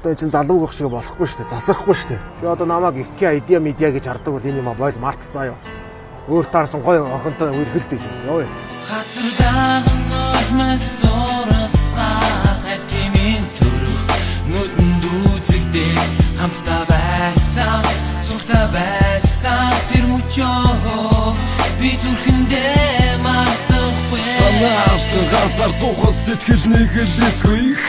Одоо чинь залууг ах шиг болохгүй шүү дээ. Засахгүй шүү дээ. Би одоо намайг IKEA идея медиа гэж хардаг бол энэ юм бойл март заяа. Өөр таарсан гоё охинтой үргэлдэж шүү. Явъя. Хацрдан нормас оросгаа хатимин төрөх нүдэн дүүзэгдээ хамтдаа байсан суртаа байсан тэр мөчөө би зүрхэндээ мартахгүй. Санаастан ганцаар суухас сэтгэл нэг л эцгүйх.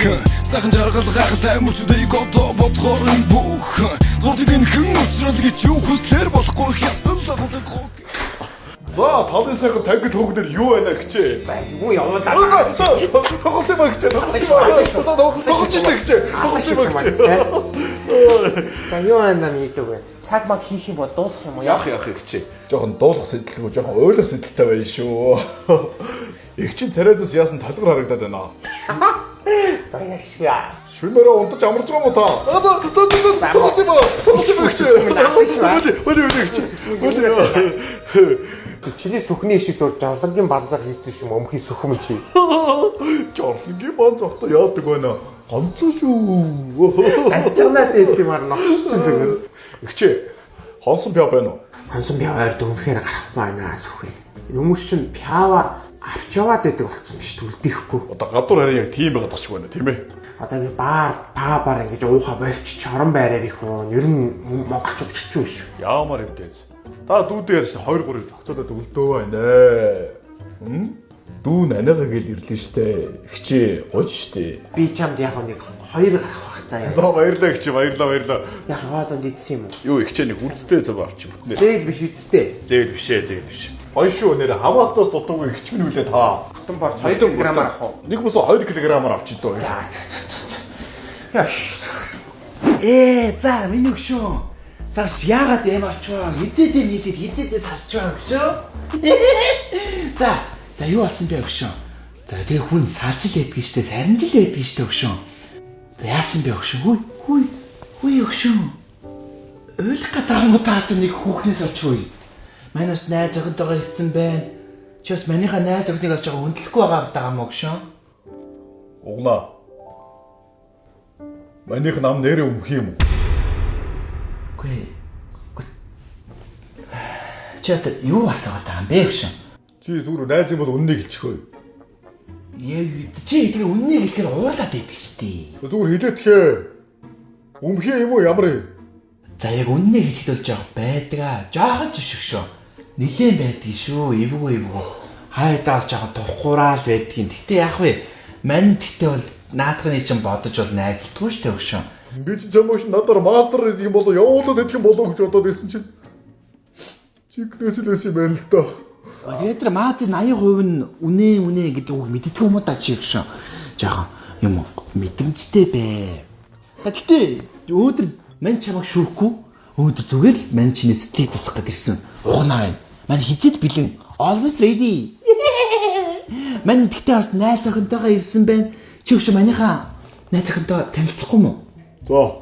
Сайхан жаргал гайхалтай мөчөдэй годо бодхорын бүх. Гурдын хэн уучрал гэж юу хүслэр болохгүй хясал лагдаг. За, талын сайхан тангид хөөгдөр юу байна гэчээ? За, юу яваа даа. Тоглож юм гэчээ. Тоглож штэ гэчээ. Тоглож юм гэчээ. За, юу байна мэддэг вэ? Цаг баг хийх юм бол дуусах юм уу? Яах гэчээ. Жохон дуулах сэдэлгүй, жохон ойлгох сэдэлтэй байна шүү. Их чин царайдас яасан талгар харагдаад байна. За, яшгаа. Шүнээрээ унтаж амарч байгаа мó та. Тоглож юм гэчээ. Чиний сүхний ишиг зур жавлагын банзаар хийсэн юм өмхий сүхэм чи. Жавлагын банзаартай яадаг байна. Ганцлаа шүү. Ачаанаа дээд юм арна чин зүгээр. Игчээ. Хонсон пяа байна уу? Хонсон пяа ойр дүнхээр гарах байна сүхээ. Хүмүүс чинь пяава авч яваад байдаг болсон биш түлдэхгүй. Одоо гадуур харин яг тийм байгаад тах шиг байна тийм ээ. Одоо ингэ баар ингэж ууха болчих чорон байраар их уу. Ер нь монголчууд хэцүү шүү. Яамаар өвдөөс. Та дүүдээр 2-3 зохицуулаад өлдөө байна. Дүү нанаага гэл ирлээ штэ. Игчээ гож штэ. Би чамд яг нэг 2 гарах баг заяа. За баярлаа игчээ баярлаа. Яг хоолонд идсэн юм уу? Юу игчээ нэг үлцтэй цав авчих бүтнэ. Зээл биш үсттэй. Зээл биш. Гоё шүү нэр хамаатаас дутуугүй игч минь үлээ та. Бүтэн борч 2 кг-аар авах уу? Нэг бос 2 кг-аар авчих дөө. Яаш. За миний өгшөө. За яагаад юм очоо? Хизээдээ нийлээд хизээдээ салчаа өгшөө. За юу болсон бэ өгшөө? За тэгээ хүн салжил байдгийг штэ, сарнжил байдгийг штэ өгшөө. За яасан бэ өгшөө? Хүй өгшөө. Ойлгох гэдэг юм уу таа нэг хүүхнээс очооё. Манайс найз охинтойгоо хэлсэн байна. Чи бас манийхаа найз охиныг олж байгаа хөндлөхгүй байгаа юм өгшөө. Угнаа. Манийх нам нэрээ өмх юм уу? Чат юу асууад байгаа юм бэ гэж. Чи зүгээр найз юм бол үннийг хэлчихөө. Чи тэгээ үннийг хэлэхээр уурлаад байдаг шүү дээ. Зүгээр хэлээдхээ. Өмхий юм уу ямар юм? За яг үннийг хэлэхэд бол жоох байдаг. Жоохон ч шиг шүү. Нилээн байдаг шүү. Эвгүй. Хайдаас жоохон тухгуураал байдгийн. Гэтэ яах вэ? Мань гэтэ бол наадхны чинь бодож бол найзлдаггүй шүү дээ өгшөө. Би ч чамааш надаар мастер гэдэг юм болоо явуулаад идэх юм болоо гэж бодоод байсан чинь чигнэслээс юм байна л доо. Тэгээд маазын 80% нь үнэ гэдэг үг мэддэг юм уу та чи гэж. Жаахан юм мэдрэмжтэй бай. Гэхдээ өөдөр мань чамайг шүүхгүй. Өөдөр зүгээр л мань чиний сэтгэлийг засах гэж ирсэн. Угнаа байна. Мань хизээд бэлэн always ready. Мань тэгтээ бас найз охинтойгоо ирсэн байна. Чи өгш манийхаа найз охинтой танилцахгүй мó? За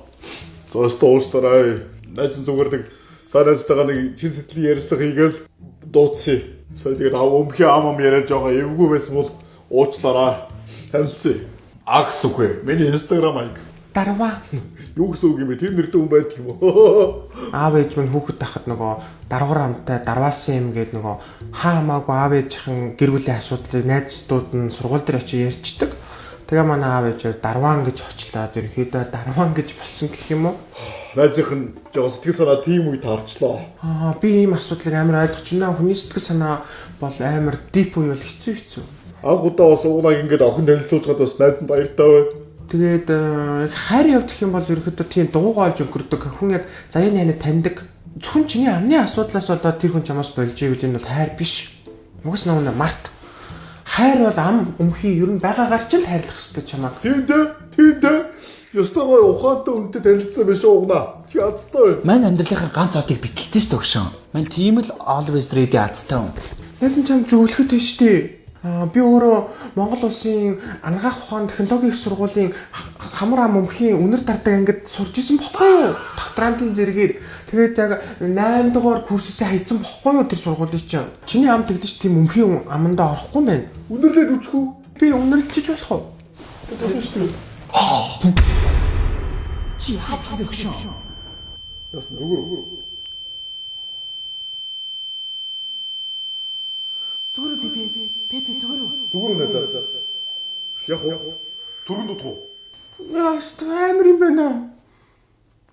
ууштараа. Найз зүгээр нэг сараастайгаа нэг чин сэтгэлийн яриастай хийгээл дууцъя. Сая тэгээд өмхий амам яриад байгаа эвгүй байсан бол уучлаарай. Танилцъя. Акс үгүй. Миний Instagram аяг. Дарва. Юу гэсэн үг юм бэ? Тэр нэртэй хүн байдаг юм уу? Аав ээж минь хүүхэд тахад нөгөө дарвар амтай дарваасан юм гээд нөгөө хамаагүй аав ээжийн гэр бүлийн асуудлыг найзууд нь сургууль дээр очиж ярьцдаг. Тэгээ манай аав ээж дарваан гэж очлоо. Ерөөхдөө дарваан гэж болсон гэх юм уу? Найзынх нь жоо сэтгэл санаа тийм үе таарчлаа. Би ийм асуудлыг амар ойлгож байна. Хүний сэтгэл санаа бол амар дип үе бол хэцүү. Анх удаа бас уунаг ингээд охин танилцуулж гадаа бас найз нь баяртай байна. Тэгээд хайр явдах юм бол ерөөхдөө тийм дуугааж өнгөрдөг. Хүн яг заяаны ханаа таньдаг. Зөвхөн чиний амны асуудлаас болоод тэр хүн чамаас болж ивэл энэ бол хайр биш. Угс нуунаа март. Хайр бол ам өмхий ер нь байгаагаар ч л хайрлах хэрэгтэй чамаа. Тийм дээ. Ёстогоо ухаантай үнтэй танилцсан биш угнаа. Чи азтай. Мань амьдралынхаа ганц одыг битэлсэн шүү дээ өгшөн. Мань тийм л always ready азтай хүн. Яасан ч юм зөвлөхөд биш дээ. Би өөрөө Монгол улсын анагаах ухаан технологийн их сургуулийн хамар ам өмхийн үнэр дардаг ангид сурж исэн бохгүй юу? Докторантын зэрэгээр тэгээд яг 8 дугаар курсээсээ хайцсан бохгүй юу тэр сургуулийн чинь. Чиний ам тэглэж тийм өмхийн амандаа орохгүй байна. Үнэрлээд үзэх үү? Би үнэрлэлчиж болох уу? Чи хаач байгаа өгшөө. Яасан зүгээр. Зүгээр би зүгээр. Зүгээр үнэ за. Яг уу. Түргэн дутах уу? Яа, амар юм байна.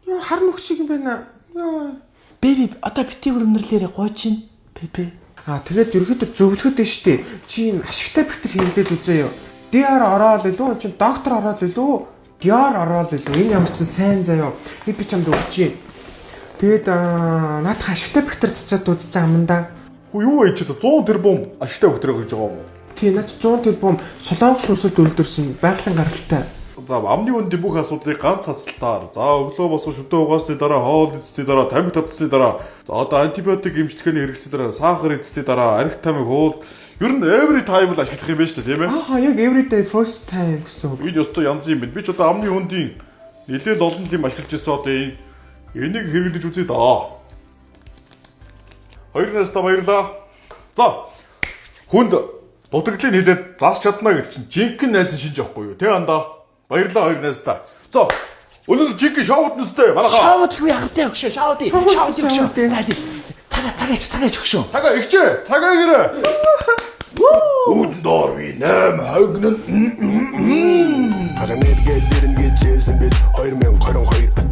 Яа, хар нүх шиг юм байна. Яа. Би одоо бити өрнөрлөөрэ гойчин. Пепе. Тэгээд ерөөхдөө зөвлөхөд нь штэ. Чи юм ашигтай бактери хэрэглээд үзээё. DR ороод илүү чи доктор ороод илүү. DR ороод илүү. Энэ ямар ч сайн заяа. Би чамд өгч юм. Тэгээд наадах ашигтай бактери цацаад үзсэн аманда. Хөө юу вэ чи 100 тэрбум ашигтай бактери гэж байгаа юм уу? Тий, наач 100 тэрбум солонгос улсад үлдэрсэн байгалийн гаралтай. За амны үндийн бүх асуудлыг ганц цацалтаар за өглөө босго шүдэ угаасны дараа хоол эзэсний дараа тамхи татсны дараа одоо антибиотик эмчилгээний хэрэгцээ дараа сахар эзэсний дараа арх тамхи хоол ер нь every time л ашиглах юм байна шүү дээ тийм ээ. Яг everyday first time гэсэн үг. Энэ ёстой янз юм байна. Би ч одоо амны үндийн нэлээд олон юм ашиглаж ирсэн одоо энийг хэрэглэж үзье даа. Хоёр наастаа баярлаа. За хүнд дутагдлыг хэлээд зарч чадна гэдэг чинь жинхэнэ найзын шинж авахгүй юу? Тэ андаа. Баярлалаа хоёр найзтай. За өнөөдөр жинхэнэ шоуд нэстэй манайхаа. Шоудгүй ягтай өгшөө. Шауд өгшөө. Цагаач өгшөө. Цагаа игчээ. Цагаа гэрэ. Үүдэн доор би 8 хогнон. Хаганэргээ дэрэн гэж хэлсэн бид 2022